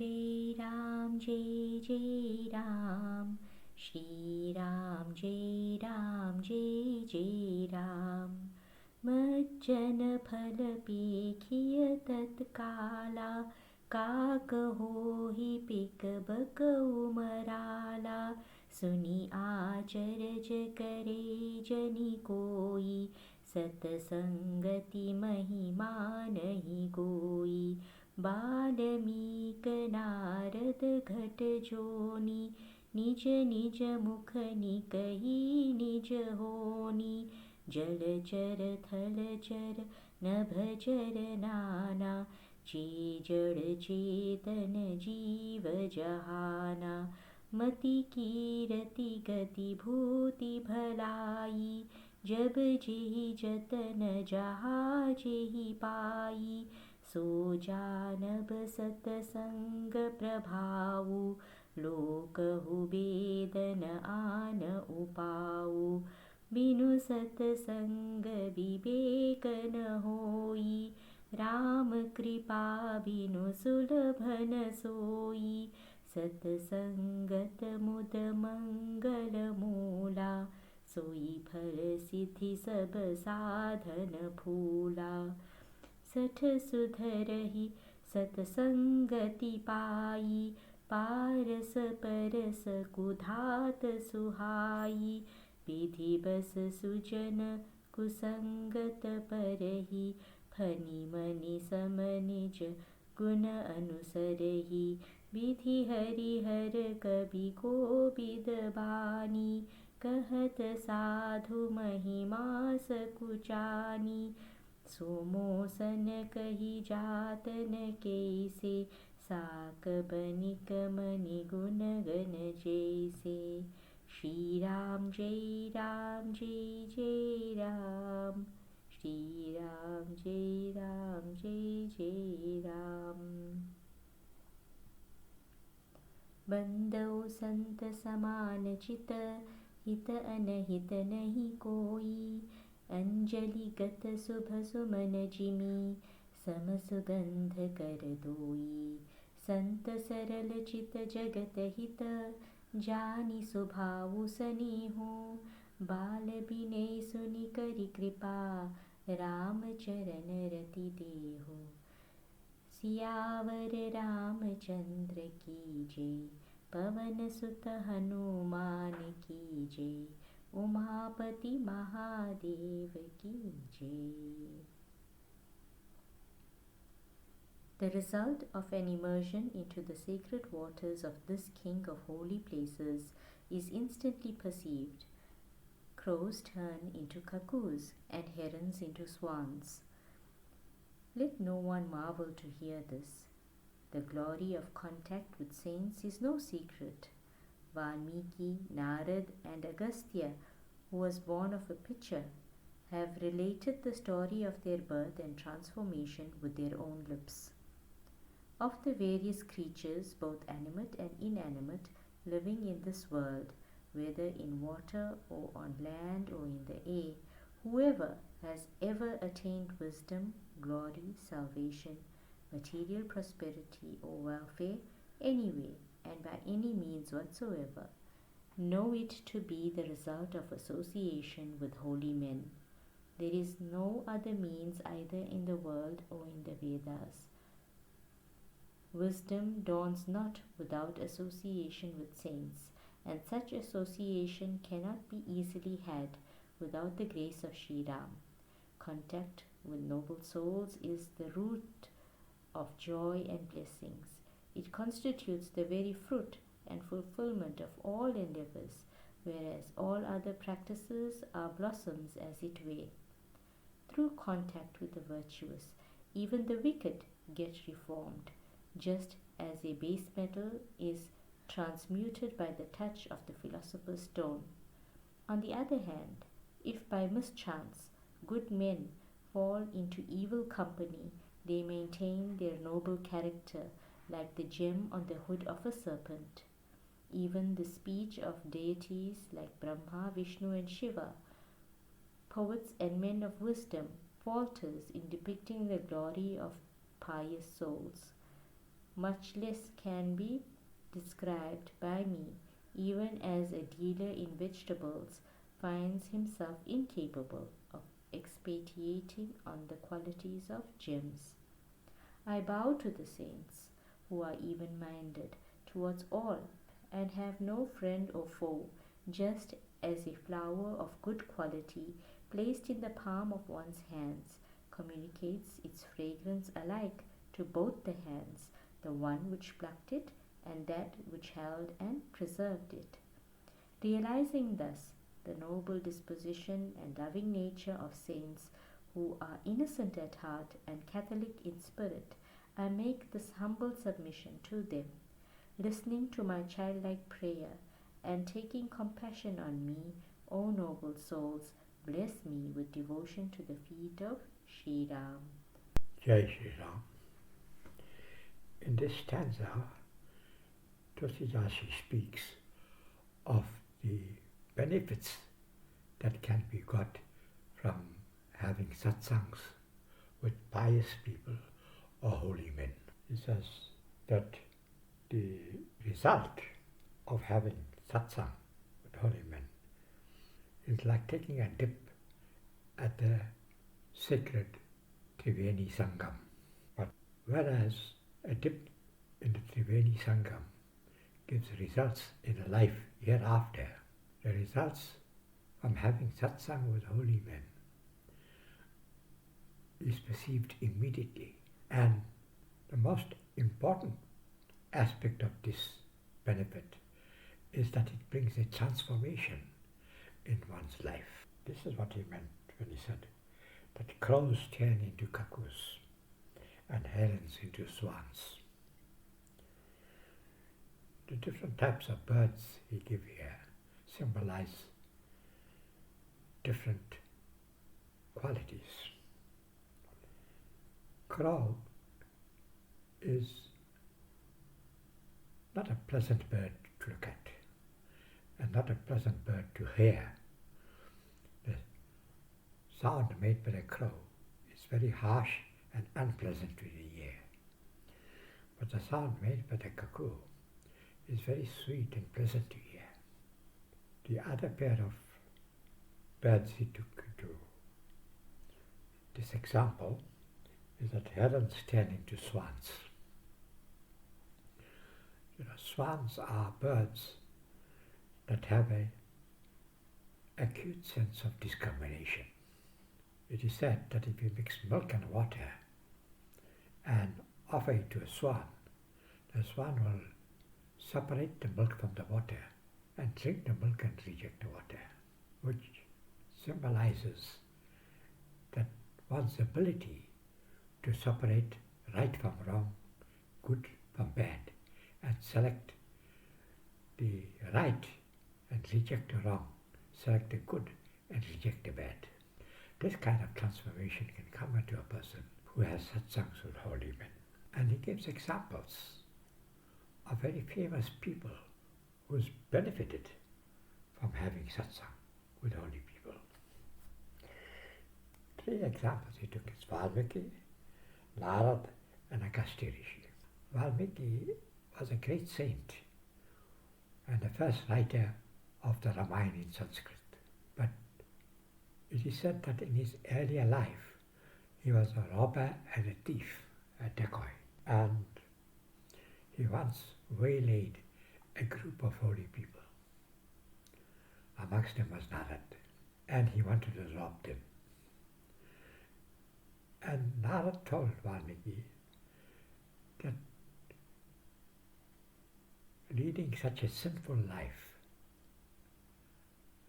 Jai Ram, Jai Jai Ram, Shri Ram, Jai Ram, Jai Jai Ram. मज्जन फल पेखिय तत्काला, काक होहि pick बक उमराला। सुनि आचरज करे जनि कोई, सतसंगति महिमा नहीं कोई। बाल्मीक नारद घट जोनी, निज निज मुख निकही निज होनी। जलचर थलचर नभचर नाना, जे जड़ चेतन जीव जहाना। मति कीरति गति भूति भलाई, जब जेहि जतन जहाँ जेहि पाई। सो जानब सतसंग प्रभाऊ, लोकहु वेदन आन उपाऊ। बिनु सतसंग विवेक न होई, राम कृपा बिनु सुलभ न सोई। सतसंगत मुद मंगल मूला, सोई फल सिद्धि सब साधन फूला। सठ सुधरहि सतसंगति पाई, पारस परस कुधात सुहाई। विधि बस सुजन कुसंगत परहि, फनि मनि सम निज गुण अनुसरहि। विधि हरिहर कवि कोविद बानी, कहत साधु महिमा सकुचानी। सोमोसन कही जात न कैसे, साक बनिक मनि गुण गण जैसे। श्री राम जय राम, जय जय राम, श्री राम जय राम, जय जय राम। बंदौ संत समान चित, हित अनहित नहीं कोई। अंजलि गत शुभ सुमन जिमि, सम सुगंध कर दोई। संत सरल चित जगत हित, जानि स्वभाव स्नेहो। बाल बिनय सुनि करि कृपा, राम चरण रति देहो। सियावर रामचंद्र की जय, पवन सुत हनुमान की जय। उमापति महादेव की जय. The result of an immersion into the sacred waters of this king of holy places is instantly perceived. Crows turn into cuckoos and herons into swans. Let no one marvel to hear this. The glory of contact with saints is no secret. Valmiki, Narad, and Agastya, who was born of a pitcher, have related the story of their birth and transformation with their own lips. Of the various creatures, both animate and inanimate, living in this world, whether in water or on land or in the air, whoever has ever attained wisdom, glory, salvation, material prosperity or welfare, anyway and by any means whatsoever, know it to be the result of association with holy men. There is no other means either in the world or in the Vedas. Wisdom dawns not without association with saints, and such association cannot be easily had without the grace of Sri Ram. Contact with noble souls is the root of joy and blessings. It constitutes the very fruit and fulfillment of all endeavors, whereas all other practices are blossoms as it were. Through contact with the virtuous, even the wicked get reformed, just as a base metal is transmuted by the touch of the philosopher's stone. On the other hand, if by mischance good men fall into evil company, they maintain their noble character like the gem on the hood of a serpent. Even the speech of deities like Brahma, Vishnu, and Shiva, poets and men of wisdom, falters in depicting the glory of pious souls. much less can be described by me, even as a dealer in vegetables finds himself incapable of expatiating on the qualities of gems. I bow to the saints, who are even minded towards all, and have no friend or foe, just as a flower of good quality placed in the palm of one's hands communicates its fragrance alike to both the hands, the one which plucked it and that which held and preserved it. Realizing thus the noble disposition and loving nature of saints who are innocent at heart and Catholic in spirit, I make this humble submission to them, listening to my childlike prayer and taking compassion on me, O noble souls, bless me with devotion to the feet of Sri Ram. Jai Sri Ram. In this stanza, Tulsidasi speaks of the benefits that can be got from having satsangs with pious people or holy men. He says that the result of having satsang with holy men is like taking a dip at the sacred Triveni Sangam. But whereas a dip in the Triveni Sangam gives results in a life hereafter, the results from having satsang with holy men is perceived immediately. And the most important aspect of this benefit is that it brings a transformation in one's life. This is what he meant when he said that crows turn into cuckoos and herons into swans. The different types of birds he gives here symbolize different qualities. Crow is not a pleasant bird to look at and not a pleasant bird to hear. The sound made by a crow is very harsh and unpleasant to the ear. But the sound made by the cuckoo is very sweet and pleasant to hear. The other pair of birds he took into this example is that herons turn into swans. Swans are birds that have an acute sense of discrimination. It is said that if you mix milk and water and offer it to a swan, the swan will separate the milk from the water and drink the milk and reject the water, which symbolizes that one's ability to separate right from wrong, good from bad, and select the right and reject the wrong, select the good and reject the bad. This kind of transformation can come into a person who has satsangs with holy men. And he gives examples of very famous people who's benefited from having satsang with holy people. 3 examples he took is Valmiki, Narad, and Agastya Rishi. Valmiki was a great saint and the first writer of the Ramayana in Sanskrit. But it is said that in his earlier life he was a robber and a thief, a decoy, and he once waylaid a group of holy people. Amongst them was Narad, and he wanted to rob them. And Narad told Valmiki that leading such a sinful life,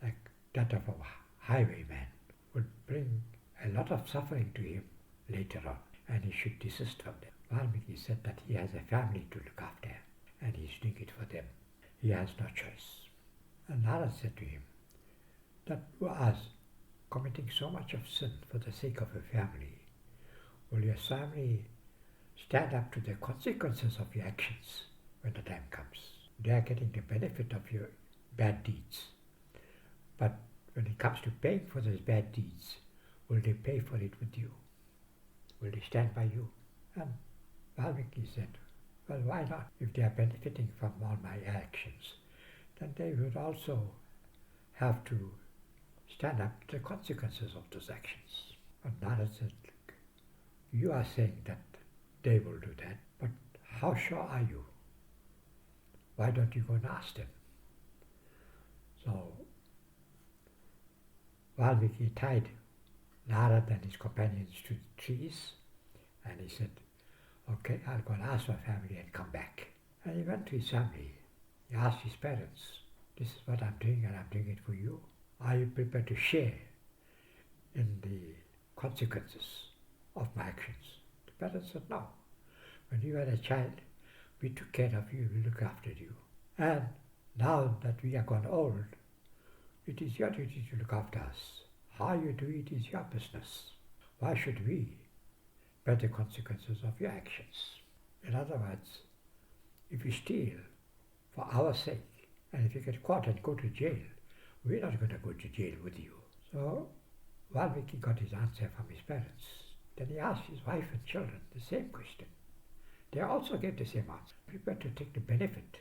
like that of a highwayman, would bring a lot of suffering to him later on, and he should desist from them. Valmiki said that he has a family to look after, and he's doing it for them. He has no choice. And Narad said to him that you are committing so much of sin for the sake of a family. Will your family stand up to the consequences of your actions when the time comes? They are getting the benefit of your bad deeds. But when it comes to paying for those bad deeds, will they pay for it with you? Will they stand by you? And Valmiki said, Well, why not? If they are benefiting from all my actions, then they would also have to stand up to the consequences of those actions. But Narada said, look, you are saying that they will do that, but how sure are you? Why don't you go and ask them? So Valmiki tied Narada and his companions to the trees, and he said, okay, I'll go and ask my family and come back. And he went to his family. He asked his parents, this is what I'm doing and I'm doing it for you. Are you prepared to share in the consequences of my actions? The parents said, no. When you were a child, we took care of you, we looked after you. And now that we are gone old, it is your duty to look after us. How you do it is your business. Why should we bear the consequences of your actions? In other words, if you steal for our sake, and if you get caught and go to jail, we're not going to go to jail with you. So Valmiki got his answer from his parents. Then he asked his wife and children the same question. They also gave the same answer, prepared to take the benefit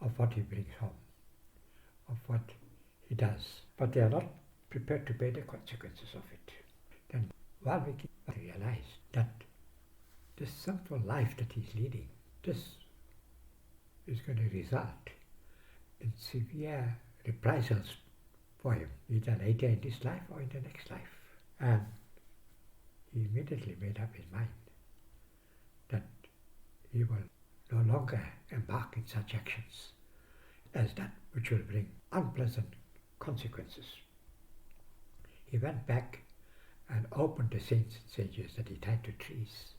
of what he brings home, of what he does, but they are not prepared to bear the consequences of it. Then Valmiki realized that this sinful life that he's leading, this is going to result in severe reprisals for him, either later in this life or in the next life. And he immediately made up his mind that he will no longer embark in such actions as that which will bring unpleasant consequences. He went back and opened the saints and sages that he tied to trees,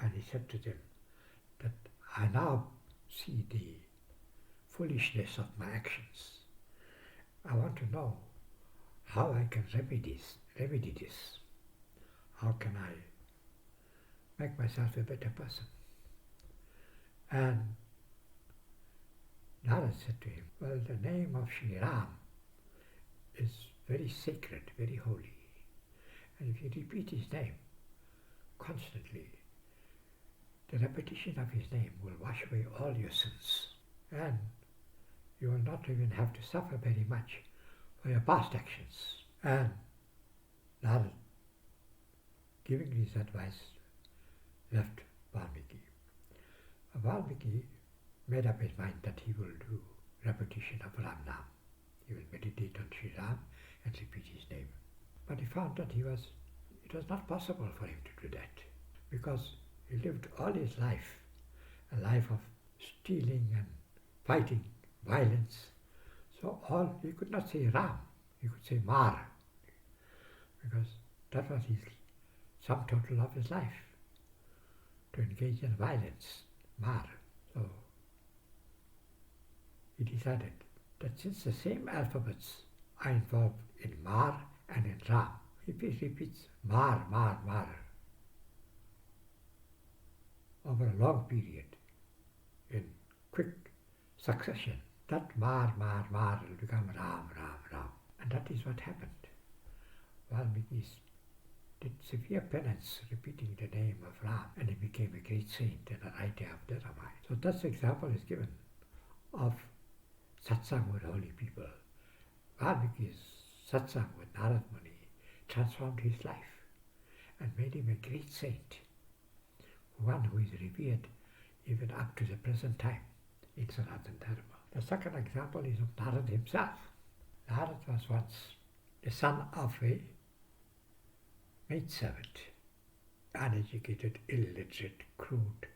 and he said to them that I now see the foolishness of my actions. I want to know how I can remedy this. How can I make myself a better person? And Narada said to him, well, the name of Sri Ram is very sacred, very holy. And if you repeat his name constantly, the repetition of his name will wash away all your sins. And you will not even have to suffer very much for your past actions. And Narada, giving this advice, left Valmiki. Valmiki made up his mind that he will do repetition of Ram Nam. He will meditate on Sri Ram and repeat his name. But he found that it was not possible for him to do that, because he lived all his life a life of stealing and fighting, violence. So he could not say Ram, he could say Mar, because that was his sum total of his life, to engage in violence, Mar. So he decided that since the same alphabets are involved in Mar and in Ram, if he repeats Mar, Mar, Mar over a long period in quick succession, that Mar, Mar, Mar will become Ram, Ram, Ram. And that is what happened. Valmiki did severe penance repeating the name of Ram, and he became a great saint and a writer of the Ramayana. So that example is given of satsang with holy people. Valmiki's satsang with Narad Muni transformed his life and made him a great saint, one who is revered even up to the present time in Sanatana Dharma. The second example is of Narad himself. Narad was once the son of a maidservant, uneducated, illiterate, crude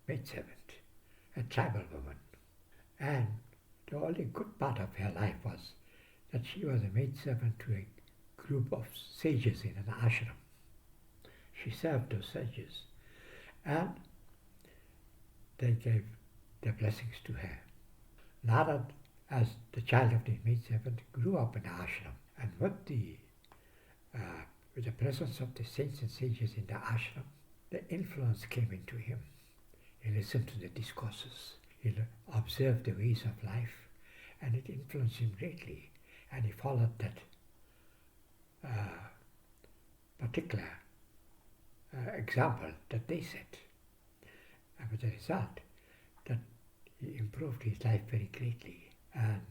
maidservant, a tribal woman. And the only good part of her life was that she was a maidservant to a group of sages in an ashram. She served those sages, and they gave their blessings to her. Narad, as the child of the maidservant, grew up in the ashram, and with the presence of the saints and sages in the ashram, the influence came into him. He listened to the discourses, he observed the ways of life, and it influenced him greatly, and he followed that particular example that they set. And with the result, he improved his life very greatly. And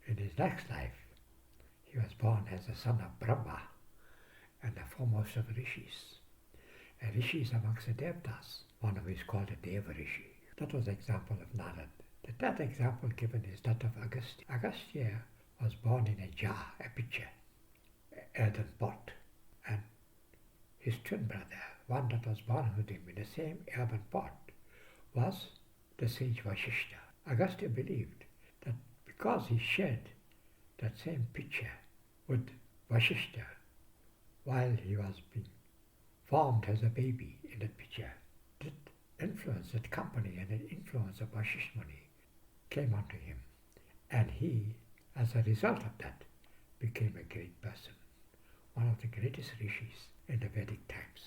in his next life, he was born as a son of Brahma and the foremost of rishis. A rishi is amongst the devtas. One of them is called a Deva Rishi. That was the example of Narad. The third example given is that of Agastya. Agastya was born in a jar, a pitcher, an earthen pot. And his twin brother, one that was born with him in the same earthen pot, was the sage Vasishta. Agastya believed that because he shared that same pitcher with Vasishta while he was being formed as a baby in that pitcher, that influence, that company and that influence of Vasishta Muni came onto him. And he, as a result of that, became a great person, one of the greatest rishis in the Vedic times,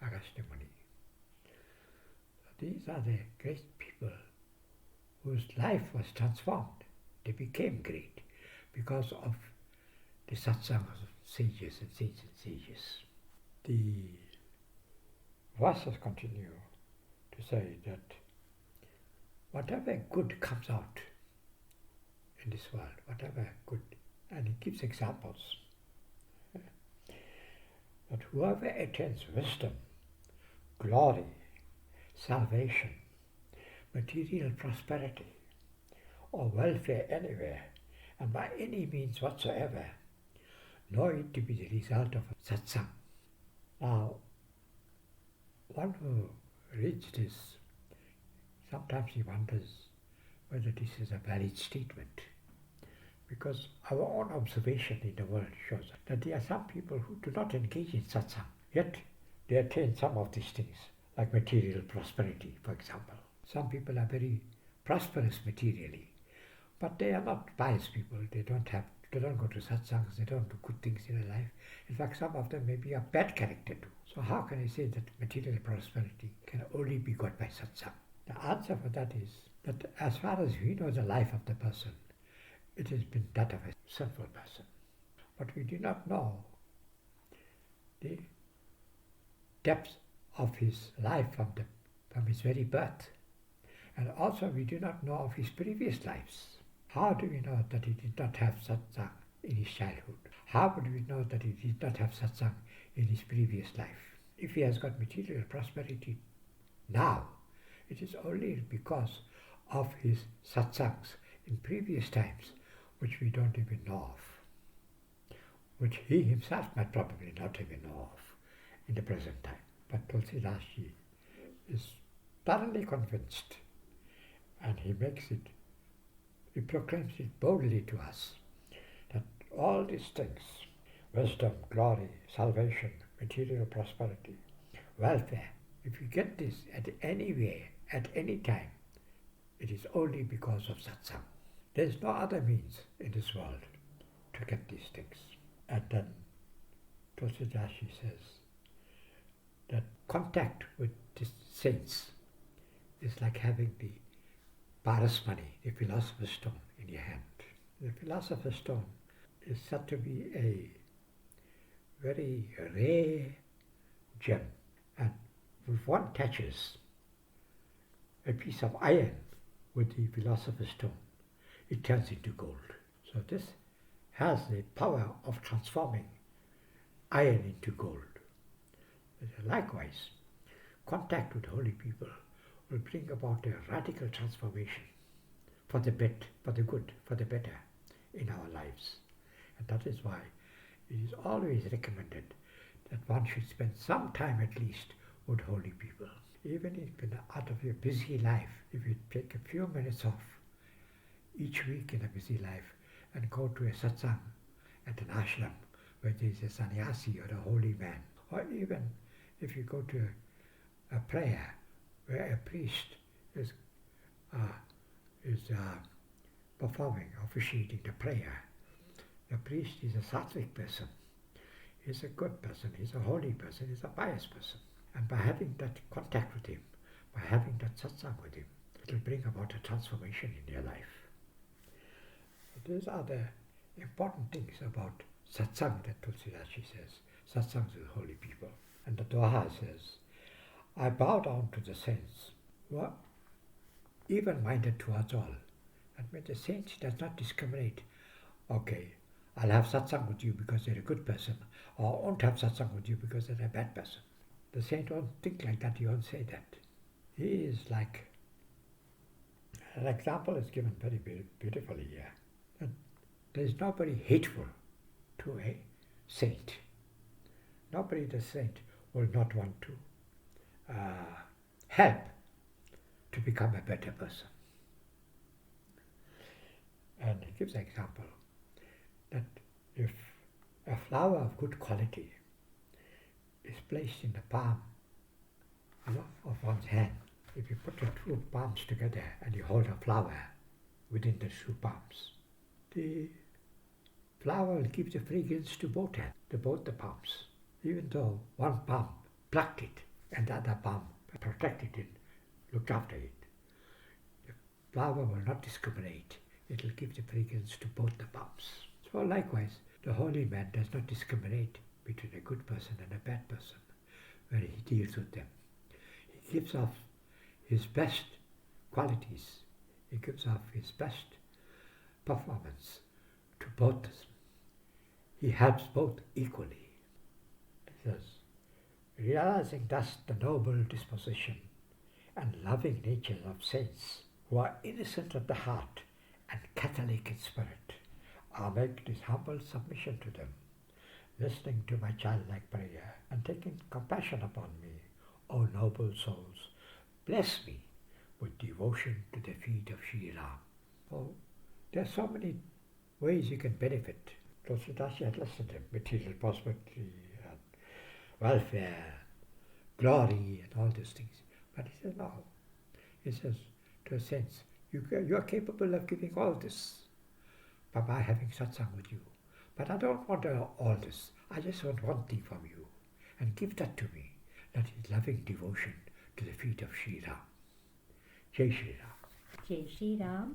Agastya Muni. So these are the great people whose life was transformed. They became great because of the satsangs of sages and sages and sages. The verses continue to say that whatever good comes out in this world, whatever good, and he gives examples, that whoever attains wisdom, glory, salvation, material prosperity, or welfare anywhere, and by any means whatsoever, know it to be the result of satsang. Now, one who reads this, sometimes he wonders whether this is a valid statement, because our own observation in the world shows that there are some people who do not engage in satsang, yet they attain some of these things, like material prosperity, for example. Some people are very prosperous materially, but they are not pious people. They don't go to satsangs, they don't do good things in their life. In fact, some of them may be of bad character too. So how can I say that material prosperity can only be got by satsang? The answer for that is that as far as we know the life of the person, it has been that of a sinful person. But we do not know the depth of his life from his very birth. And also we do not know of his previous lives. How do we know that he did not have satsang in his childhood? How would we know that he did not have satsang in his previous life? If he has got material prosperity now, it is only because of his satsangs in previous times, which we don't even know of, which he himself might probably not even know of in the present time. But Tulsidas Ji is thoroughly convinced, and he proclaims it boldly to us, that all these things, wisdom, glory, salvation, material prosperity, welfare, if you get this at any way, at any time, it is only because of satsang. There is no other means in this world to get these things. And then Tulsidas Ji says that contact with the saints is like having the parasmani, the philosopher's stone, in your hand. The philosopher's stone is said to be a very rare gem, and if one touches a piece of iron with the philosopher's stone, it turns into gold. So this has the power of transforming iron into gold. Likewise, contact with holy people will bring about a radical transformation for the good, for the better in our lives. And that is why it is always recommended that one should spend some time at least with holy people. Even if out of your busy life, if you take a few minutes off each week in a busy life and go to a satsang at an ashram where there is a sannyasi or a holy man, or even if you go to a prayer where a priest is performing, officiating the prayer. The priest is a sattvic person. He's a good person. He's a holy person. He's a pious person. And by having that contact with him, by having that satsang with him, it will bring about a transformation in your life. So these are the important things about satsang that Tulsidas Ji says. Satsangs with holy people. And the Doha says, I bow down to the saints even-minded towards all. That means the saint does not discriminate. Okay, I'll have satsang with you because you're a good person, or I won't have satsang with you because you're a bad person. The saint won't think like that, he won't say that. He is like, an example is given very beautifully here. And there is nobody hateful to a saint. Nobody, the saint, will not want to help to become a better person. And he gives an example that if a flower of good quality is placed in the palm of one's hand, if you put the two palms together and you hold a flower within the two palms, the flower will give the fragrance to both hands, to both the palms, even though one palm plucked it and the other palm protected it, looked after it. The flower will not discriminate. It will give the fragrance to both the palms. So likewise, the holy man does not discriminate between a good person and a bad person when he deals with them. He gives off his best qualities. He gives off his best performance to both of them. He helps both equally. He says, realizing thus the noble disposition and loving nature of saints who are innocent of the heart and catholic in spirit, I make this humble submission to them, listening to my childlike prayer and taking compassion upon me. O noble souls, bless me with devotion to the feet of Sri Ram. So there are so many ways you can benefit. Tulsidas had listed them: material prosperity, welfare, glory, and all these things. But he says no. He says, to a sense, you are capable of giving all this by my having satsang with you. But I don't want all this. I just want one thing from you. And give that to me. That is loving devotion to the feet of Sri Ram. Jai Sri Ram. Jai Sri Ram.